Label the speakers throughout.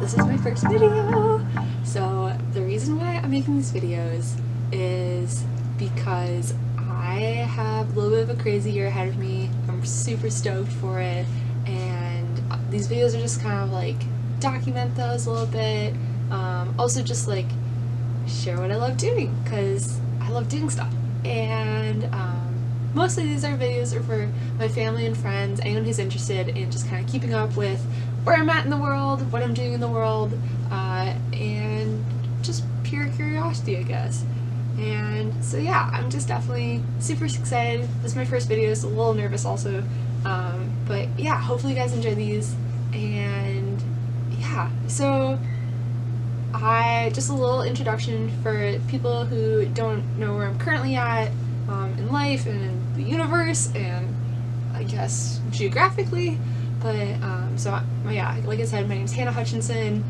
Speaker 1: this is my first video. So the reason why I'm making these videos is because I have a little bit of a crazy year ahead of me. I'm super stoked for it, and these videos are just kind of like document those a little bit. Also just like share what I love doing, because I love doing stuff. And mostly these are videos for my family and friends, anyone who's interested in just kind of keeping up with where I'm at in the world, what I'm doing in the world, and just pure curiosity, I guess. And so yeah, I'm just definitely super excited. This is my first video, so a little nervous also. But yeah, hopefully you guys enjoy these. And yeah, so just a little introduction for people who don't know where I'm currently at in life and in the universe, and I guess geographically. But so yeah, like I said, my name's Hannah Hutchinson.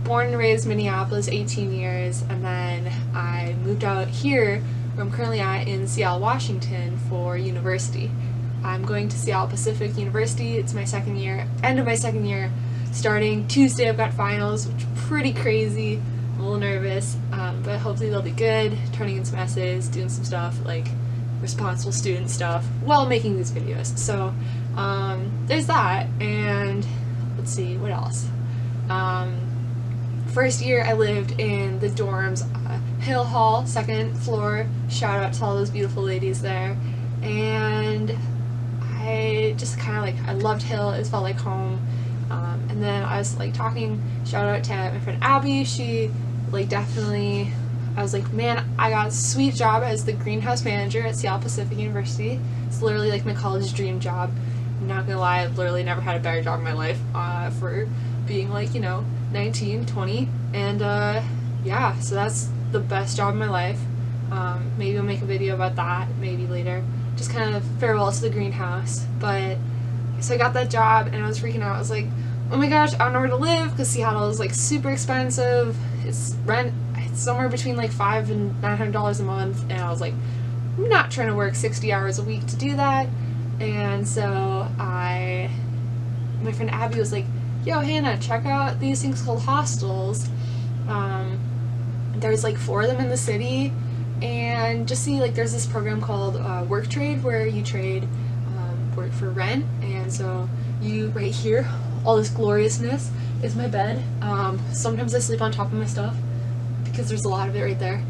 Speaker 1: Born and raised Minneapolis, 18 years, and then I moved out here where I'm currently at in Seattle, Washington for university. I'm going to Seattle Pacific University. It's my second year, end of my second year. Starting Tuesday I've got finals, which is pretty crazy. I'm a little nervous, but hopefully they'll be good. Turning in some essays, doing some stuff like responsible student stuff while making these videos. So there's that, and let's see, what else? First year I lived in the dorms, Hill Hall, second floor. Shout out to all those beautiful ladies there. And I just kind of like, I loved Hill, it felt like home. And then I was like talking, shout out to my friend Abby. She like definitely, I was like, man, I got a sweet job as the greenhouse manager at Seattle Pacific University. It's literally like my college dream job. I'm not gonna lie, I've literally never had a better job in my life for being like, you know, 19, 20. And yeah, so that's the best job in my life. Maybe I'll make a video about that maybe later. Just kind of farewell to the greenhouse. But so I got that job and I was freaking out. I was like, oh my gosh, I don't know where to live because Seattle is like super expensive. It's somewhere between like $500 and $900 a month, and I was like, I'm not trying to work 60 hours a week to do that. And so my friend Abby was like, yo Hannah, check out these things called hostels. There's like 4 of them in the city, and just see, like, there's this program called work trade where you trade work for rent. And so you, right here, all this gloriousness is my bed. Sometimes I sleep on top of my stuff because there's a lot of it right there,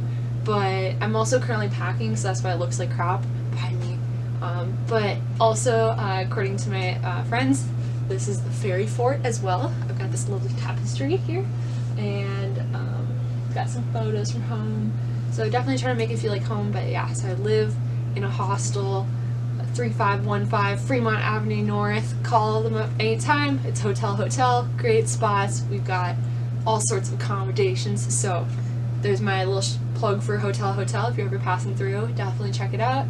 Speaker 1: but I'm also currently packing, so that's why it looks like crap behind me. But also, according to my friends, this is the fairy fort as well. I've got this lovely tapestry here, and got some photos from home. So definitely trying to make it feel like home. But yeah, so I live in a hostel, 3515 Fremont Avenue North. Call them up anytime. It's hotel, great spots. We've got all sorts of accommodations. So there's my little plug for hotel. If you're ever passing through, definitely check it out.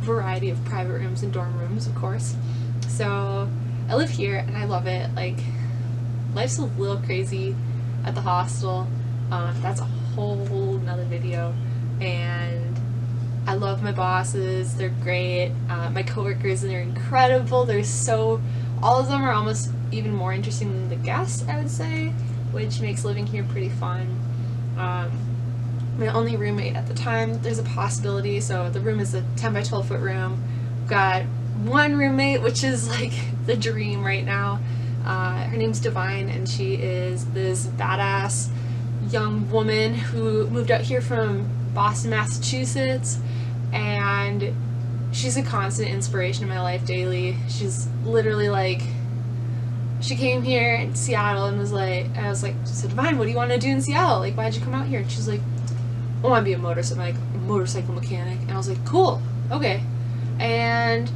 Speaker 1: Variety of private rooms and dorm rooms, of course. So I live here and I love it. Like, life's a little crazy at the hostel. That's a whole nother video. And I love my bosses, they're great. My coworkers, they're incredible. All of them are almost even more interesting than the guests, I would say, which makes living here pretty fun. My only roommate at the time, there's a possibility, so the room is a 10 by 12 foot room. I've got one roommate, which is like the dream right now. Her name's Divine, and she is this badass young woman who moved out here from Boston, Massachusetts, and she's a constant inspiration in my life daily. She's literally like, she came here in Seattle and was like, I was like, so Divine, what do you want to do in Seattle? Like, why'd you come out here? And she's like, I want to be a motorcycle mechanic. And I was like, cool, okay. And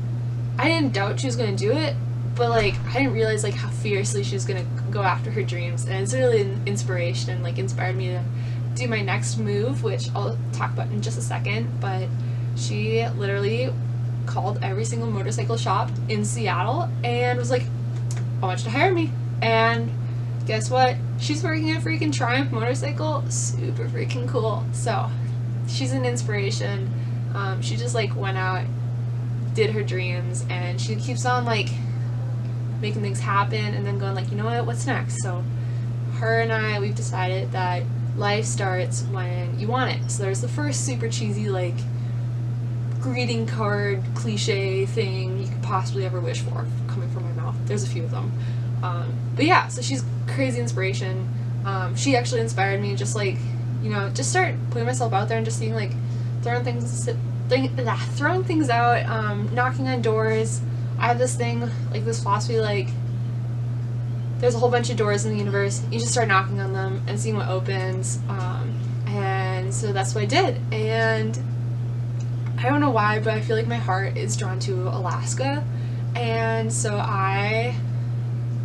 Speaker 1: I didn't doubt she was going to do it, but like, I didn't realize like how fiercely she was going to go after her dreams. And it's really an inspiration, and like inspired me to do my next move, which I'll talk about in just a second. But she literally called every single motorcycle shop in Seattle and was like, I want you to hire me. And guess what? She's working at freaking Triumph Motorcycle. Super freaking cool. So she's an inspiration. She just like went out, did her dreams, and she keeps on like making things happen and then going like, you know what, what's next? So her and I, we've decided that life starts when you want it. So there's the first super cheesy, like, greeting card cliche thing you could possibly ever wish for coming from my mouth. There's a few of them. But yeah, so she's crazy inspiration. She actually inspired me, just like, you know, just start putting myself out there and just seeing, like, throwing things out, knocking on doors. I have this thing, like, this philosophy, like, there's a whole bunch of doors in the universe. You just start knocking on them and seeing what opens. And so that's what I did. And I don't know why, but I feel like my heart is drawn to Alaska. And so I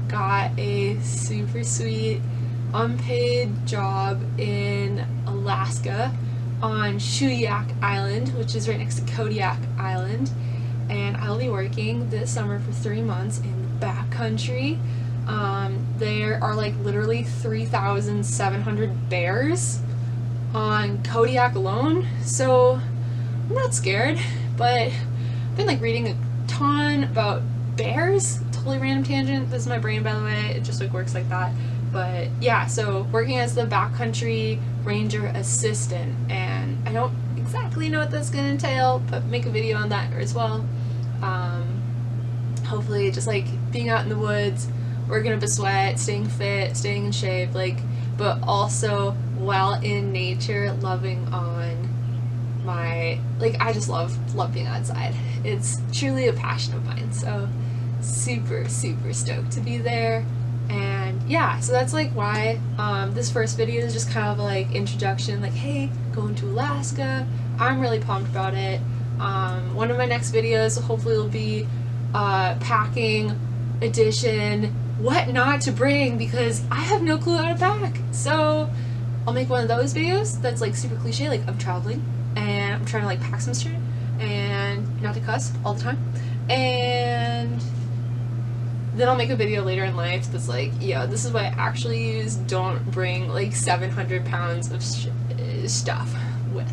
Speaker 1: got a super sweet unpaid job in Alaska on Shuyak Island, which is right next to Kodiak Island. And I'll be working this summer for 3 months in the backcountry. There are like literally 3,700 bears on Kodiak alone, so I'm not scared, but I've been like reading a ton about bears. Totally random tangent. This is my brain, by the way. It just like works like that. But yeah, so working as the backcountry ranger assistant, and I don't exactly know what that's gonna entail, but make a video on that as well. Hopefully just like being out in the woods, working up a sweat, staying fit, staying in shape, like, but also while in nature, loving on my, like, I just love being outside. It's truly a passion of mine, so super stoked to be there. And yeah, so that's like why this first video is just kind of like introduction, like, hey, going to Alaska. I'm really pumped about it. One of my next videos hopefully will be packing edition, what not to bring, because I have no clue how to pack. So I'll make one of those videos that's like super cliche, like I'm traveling and I'm trying to like pack some shit and not to cuss all the time, and then I'll make a video later in life that's like, yeah, this is what I actually use. Don't bring like 700 pounds of stuff with.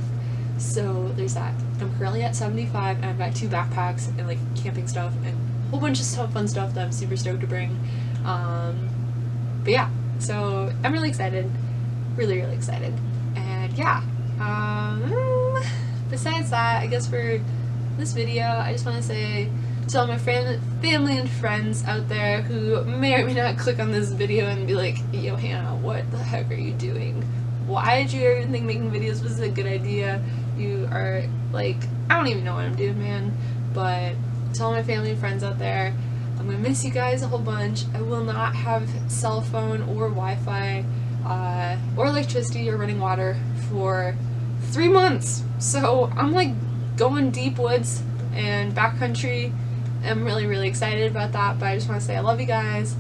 Speaker 1: So there's that. I'm currently at 75 and I've got 2 backpacks and like camping stuff and a whole bunch of fun stuff that I'm super stoked to bring. But yeah, so I'm really excited, really excited. And yeah, besides that, I guess for this video, I just want to say to all my family and friends out there who may or may not click on this video and be like, yo, Hannah, what the heck are you doing? Why did you even think making videos was a good idea? You are like, I don't even know what I'm doing, man. But to all my family and friends out there, I'm gonna miss you guys a whole bunch. I will not have cell phone or Wi-Fi or electricity or running water for 3 months. So I'm like going deep woods and backcountry. I'm really excited about that, but I just want to say I love you guys.